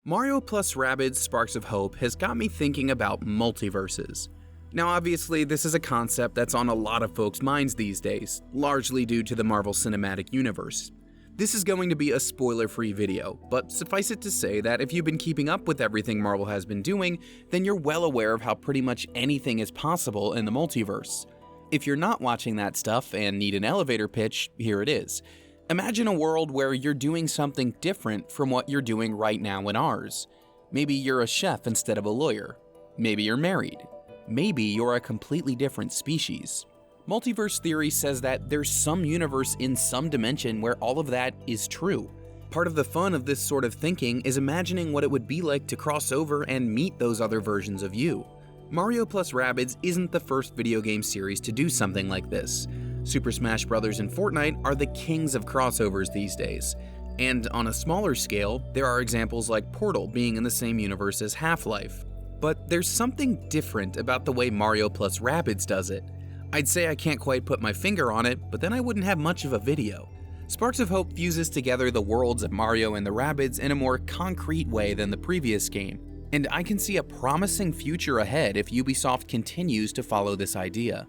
Mario plus Rabbids Sparks of Hope has got me thinking about multiverses. Now obviously this is a concept that's on a lot of folks' minds these days, largely due to the Marvel Cinematic Universe. This is going to be a spoiler-free video, but suffice it to say that if you've been keeping up with everything Marvel has been doing, then you're well aware of how pretty much anything is possible in the multiverse. If you're not watching that stuff and need an elevator pitch, here it is. Imagine a world where you're doing something different from what you're doing right now in ours. Maybe you're a chef instead of a lawyer. Maybe you're married. Maybe you're a completely different species. Multiverse theory says that there's some universe in some dimension where all of that is true. Part of the fun of this sort of thinking is imagining what it would be like to cross over and meet those other versions of you. Mario plus Rabbids isn't the first video game series to do something like this. Super Smash Bros. And Fortnite are the kings of crossovers these days. And on a smaller scale, there are examples like Portal being in the same universe as Half-Life. But there's something different about the way Mario plus Rabbids does it. I'd say I can't quite put my finger on it, but then I wouldn't have much of a video. Sparks of Hope fuses together the worlds of Mario and the Rabbids in a more concrete way than the previous game. And I can see a promising future ahead if Ubisoft continues to follow this idea.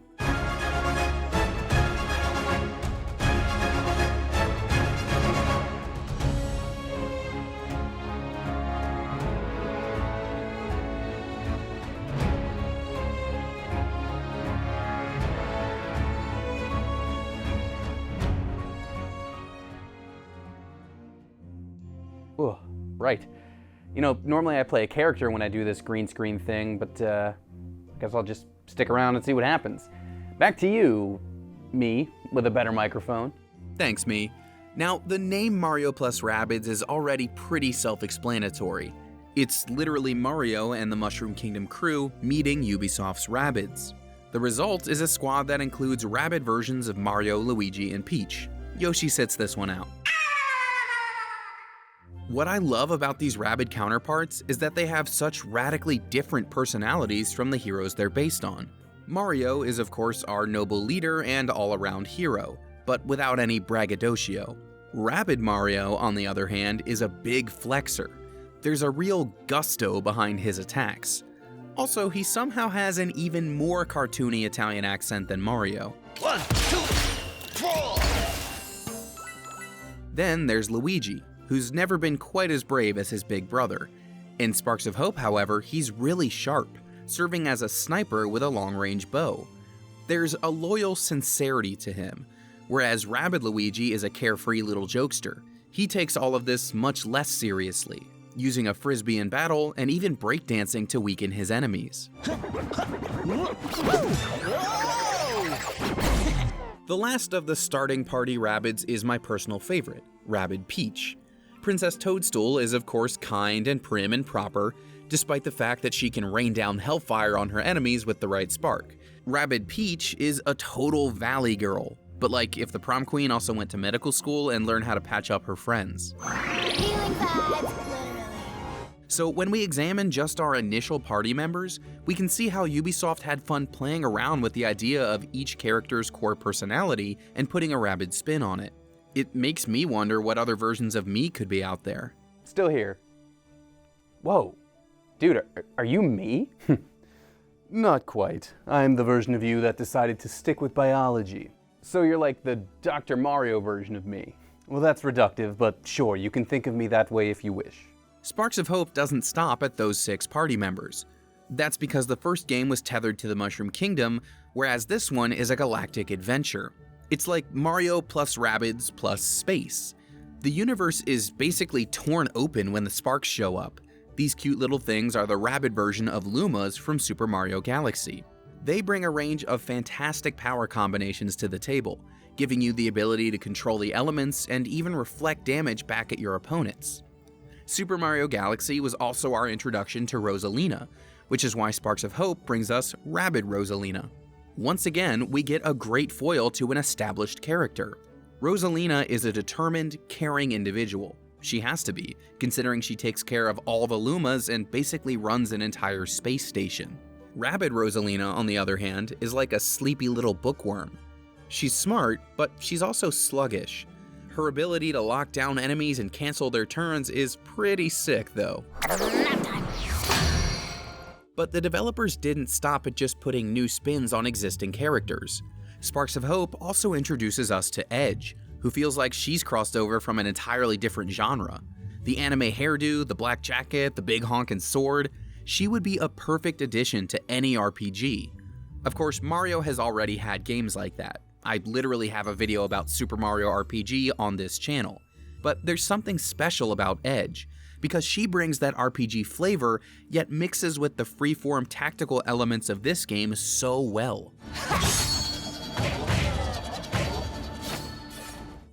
Ooh, right. You know, normally I play a character when I do this green screen thing, but I guess I'll just stick around and see what happens. Back to you, me, with a better microphone. Thanks, me. Now, the name Mario plus Rabbids is already pretty self-explanatory. It's literally Mario and the Mushroom Kingdom crew meeting Ubisoft's Rabbids. The result is a squad that includes Rabbid versions of Mario, Luigi, and Peach. Yoshi sits this one out. What I love about these Rabbid counterparts is that they have such radically different personalities from the heroes they're based on. Mario is of course our noble leader and all-around hero, but without any braggadocio. Rabbid Mario, on the other hand, is a big flexer. There's a real gusto behind his attacks. Also, he somehow has an even more cartoony Italian accent than Mario. 1, 2, 4! Then there's Luigi, who's never been quite as brave as his big brother. In Sparks of Hope, however, he's really sharp, serving as a sniper with a long-range bow. There's a loyal sincerity to him, whereas Rabbid Luigi is a carefree little jokester. He takes all of this much less seriously, using a frisbee in battle and even breakdancing to weaken his enemies. The last of the starting party Rabbids is my personal favorite, Rabbid Peach. Princess Toadstool is of course kind and prim and proper, despite the fact that she can rain down hellfire on her enemies with the right spark. Rabbid Peach is a total valley girl, but like if the prom queen also went to medical school and learned how to patch up her friends. Healing pads, literally. So when we examine just our initial party members, we can see how Ubisoft had fun playing around with the idea of each character's core personality and putting a Rabbid spin on it. It makes me wonder what other versions of me could be out there. Still here. Whoa. Dude, are you me? Not quite. I'm the version of you that decided to stick with biology. So you're like the Dr. Mario version of me. Well, that's reductive, but sure, you can think of me that way if you wish. Sparks of Hope doesn't stop at those 6 party members. That's because the first game was tethered to the Mushroom Kingdom, whereas this one is a galactic adventure. It's like Mario plus Rabbids plus space. The universe is basically torn open when the sparks show up. These cute little things are the Rabbid version of Lumas from Super Mario Galaxy. They bring a range of fantastic power combinations to the table, giving you the ability to control the elements and even reflect damage back at your opponents. Super Mario Galaxy was also our introduction to Rosalina, which is why Sparks of Hope brings us Rabbid Rosalina. Once again, we get a great foil to an established character. Rosalina is a determined, caring individual. She has to be, considering she takes care of all the Lumas and basically runs an entire space station. Rabbid Rosalina, on the other hand, is like a sleepy little bookworm. She's smart, but she's also sluggish. Her Her ability to lock down enemies and cancel their turns is pretty sick though. But the developers didn't stop at just putting new spins on existing characters. Sparks of Hope also introduces us to Edge, who feels like she's crossed over from an entirely different genre. The anime hairdo, the black jacket, the big honkin' sword, she would be a perfect addition to any RPG. Of course, Mario has already had games like that. I literally have a video about Super Mario RPG on this channel. But there's something special about Edge, because she brings that RPG flavor, yet mixes with the freeform tactical elements of this game so well.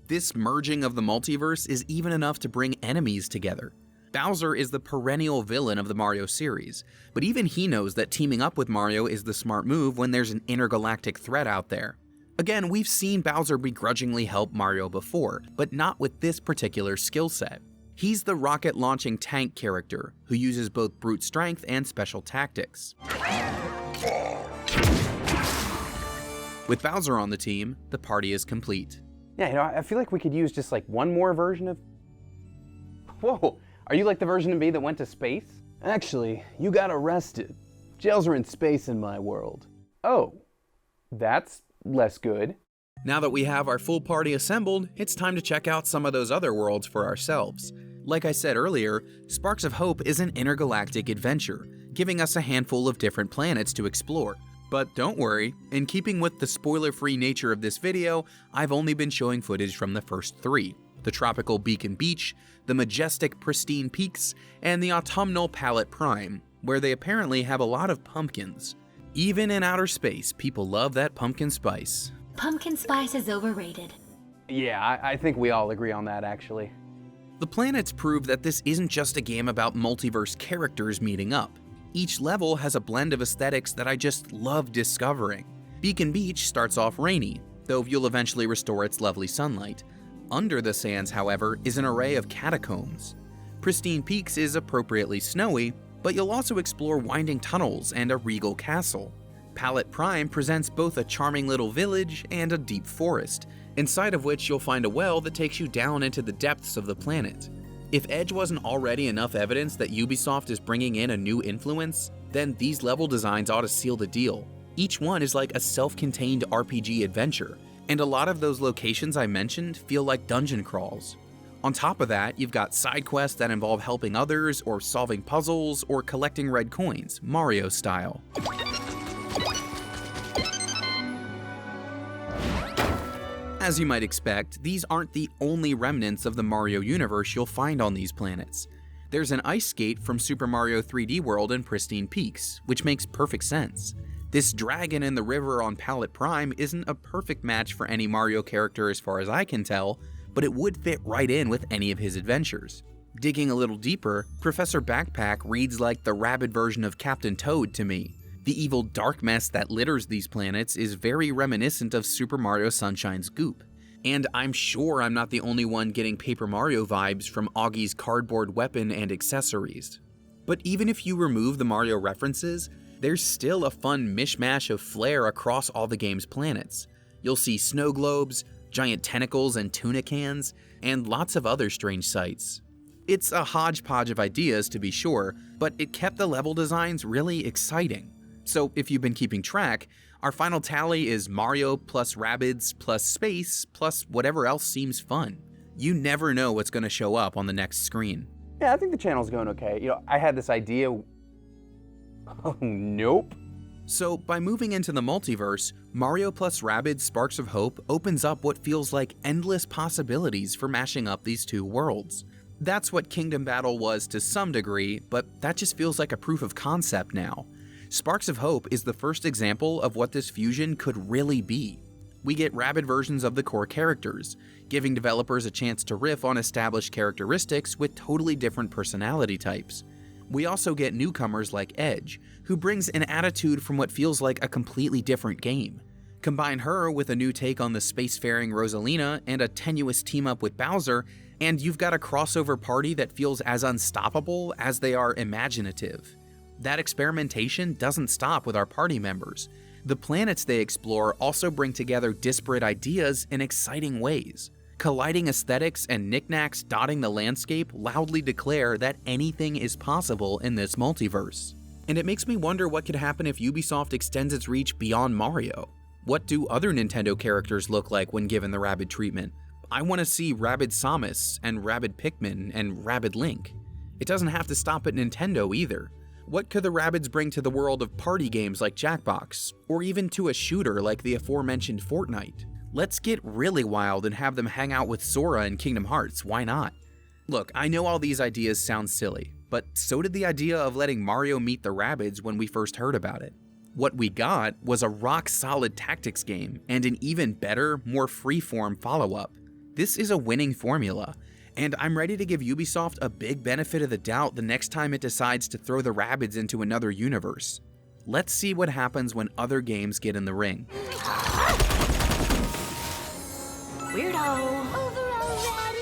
This merging of the multiverse is even enough to bring enemies together. Bowser is the perennial villain of the Mario series, but even he knows that teaming up with Mario is the smart move when there's an intergalactic threat out there. Again, we've seen Bowser begrudgingly help Mario before, but not with this particular skill set. He's the rocket-launching tank character, who uses both brute strength and special tactics. With Bowser on the team, the party is complete. Yeah, I feel like we could use just like one more version of... Whoa, are you like the version of me that went to space? Actually, you got arrested. Jails are in space in my world. Oh, that's less good. Now that we have our full party assembled, it's time to check out some of those other worlds for ourselves. Like I said earlier, Sparks of Hope is an intergalactic adventure, giving us a handful of different planets to explore. But don't worry, in keeping with the spoiler-free nature of this video, I've only been showing footage from the first 3. The tropical Beacon Beach, the majestic pristine peaks, and the autumnal Palette Prime, where they apparently have a lot of pumpkins. Even in outer space, people love that pumpkin spice. Pumpkin spice is overrated. Yeah, I think we all agree on that, actually. The planets prove that this isn't just a game about multiverse characters meeting up. Each level has a blend of aesthetics that I just love discovering. Beacon Beach starts off rainy, though you'll eventually restore its lovely sunlight. Under the sands, however, is an array of catacombs. Pristine Peaks is appropriately snowy, but you'll also explore winding tunnels and a regal castle. Palette Prime presents both a charming little village and a deep forest, inside of which you'll find a well that takes you down into the depths of the planet. If Edge wasn't already enough evidence that Ubisoft is bringing in a new influence, then these level designs ought to seal the deal. Each one is like a self-contained RPG adventure, and a lot of those locations I mentioned feel like dungeon crawls. On top of that, you've got side quests that involve helping others, or solving puzzles, or collecting red coins, Mario style. As you might expect, these aren't the only remnants of the Mario universe you'll find on these planets. There's an ice skate from Super Mario 3D World and Pristine Peaks, which makes perfect sense. This dragon in the river on Palette Prime isn't a perfect match for any Mario character as far as I can tell, but it would fit right in with any of his adventures. Digging a little deeper, Professor Backpack reads like the Rabbid version of Captain Toad to me. The evil dark mess that litters these planets is very reminiscent of Super Mario Sunshine's goop. And I'm sure I'm not the only one getting Paper Mario vibes from Augie's cardboard weapon and accessories. But even if you remove the Mario references, there's still a fun mishmash of flair across all the game's planets. You'll see snow globes, giant tentacles and tuna cans, and lots of other strange sights. It's a hodgepodge of ideas to be sure, but it kept the level designs really exciting. So if you've been keeping track, our final tally is Mario plus Rabbids plus space plus whatever else seems fun. You never know what's going to show up on the next screen. Yeah, I think the channel's going okay. I had this idea... Oh, nope. So by moving into the multiverse, Mario plus Rabbids Sparks of Hope opens up what feels like endless possibilities for mashing up these two worlds. That's what Kingdom Battle was to some degree, but that just feels like a proof of concept now. Sparks of Hope is the first example of what this fusion could really be. We get Rabbid versions of the core characters, giving developers a chance to riff on established characteristics with totally different personality types. We also get newcomers like Edge, who brings an attitude from what feels like a completely different game. Combine her with a new take on the spacefaring Rosalina and a tenuous team-up with Bowser, and you've got a crossover party that feels as unstoppable as they are imaginative. That experimentation doesn't stop with our party members. The planets they explore also bring together disparate ideas in exciting ways. Colliding aesthetics and knickknacks dotting the landscape loudly declare that anything is possible in this multiverse. And it makes me wonder what could happen if Ubisoft extends its reach beyond Mario. What do other Nintendo characters look like when given the Rabbid treatment? I want to see Rabbid Samus, and Rabbid Pikmin, and Rabbid Link. It doesn't have to stop at Nintendo either. What could the Rabbids bring to the world of party games like Jackbox, or even to a shooter like the aforementioned Fortnite? Let's get really wild and have them hang out with Sora in Kingdom Hearts, why not? Look, I know all these ideas sound silly, but so did the idea of letting Mario meet the Rabbids when we first heard about it. What we got was a rock-solid tactics game, and an even better, more free-form follow-up. This is a winning formula, and I'm ready to give Ubisoft a big benefit of the doubt the next time it decides to throw the Rabbids into another universe. Let's see what happens when other games get in the ring. Weirdo. Over already?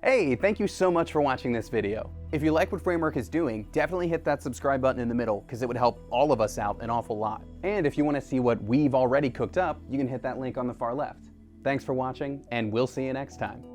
Hey, thank you so much for watching this video. If you like what Framework is doing, definitely hit that subscribe button in the middle because it would help all of us out an awful lot. And if you want to see what we've already cooked up, you can hit that link on the far left. Thanks for watching, and we'll see you next time.